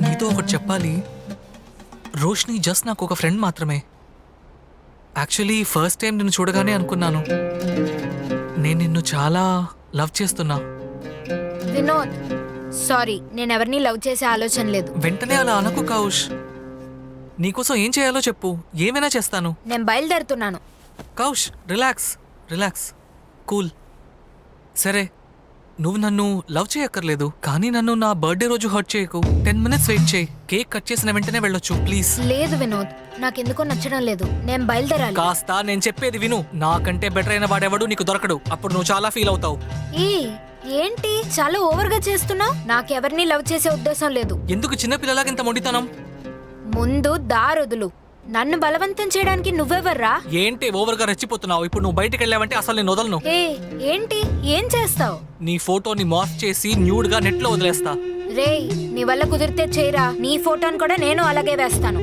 నీతో ఒకటి చెప్పాలి. రోష్ని జస్ట్ నాకు ఒక ఫ్రెండ్ మాత్రమే. యాక్చువల్లీ ఫస్ట్ టైం నిన్ను చూడగానే అనుకున్నాను, నేను నిన్ను చాలా లవ్ చేస్తున్నా. వినోద్, సారీ, నేను ఎవరిని లవ్ చేసే ఆలోచన లేదు. వెంటనే అలా అనకు కౌష్. నీకోసం ఏం చేయాలో చెప్పు, ఏమైనా చేస్తాను. నేను బయలుదేరుతున్నాను. కౌష్, రిలాక్స్ రిలాక్స్, కూల్. సరే, నువ్వు నన్ను లవ్ చేయక్కర్లేదు, కానీ నన్ను నా బర్త్డే రోజు హర్ట్ చేయకు. 10 minutes వెయిట్ చేయి. కేక్ కట్ చేసిన వెంటనే వెళ్ళొచ్చు ప్లీజ్. లేదు వినోద్, నాకెందుకో నచ్చడం లేదు. నేను బయలుదేరాలి. కాస్త నేను చెప్పేది విను. నాకంటే బెటర్ అయిన వాడెవడు నీకు దొరకడు. అప్పుడు నువ్వు చాలా ఫీల్ అవుతావు. ఏ ఏంటి చాలా ఓవర్ గా చేస్తున్నావు? నాకెవరిని లవ్ చేసే ఉద్దేశం లేదు. ఎందుకు చిన్నపిల్లలాగా ఇంత మొండితనం? ముందు దారొదులు. నన్ను బలవంతం చేయడానికి నువ్వెవర్రా? ఏంటి ఓవర్ గా రెచ్చిపోతున్నావు? ఇప్పుడు నువ్వు బయటికి వెళ్ళావంటే అసలు నేను వదలను. ఏ ఏంటి ఏం చేస్తావు? నీ ఫోటోని మార్ఫ్ చేసి న్యూడ్ గా నెట్ లో వదిలేస్తా. రేయ్, నీ వల్ల కుదిరితే చేయరా. నీ ఫోటోని కూడా నేను అలాగే వేస్తాను.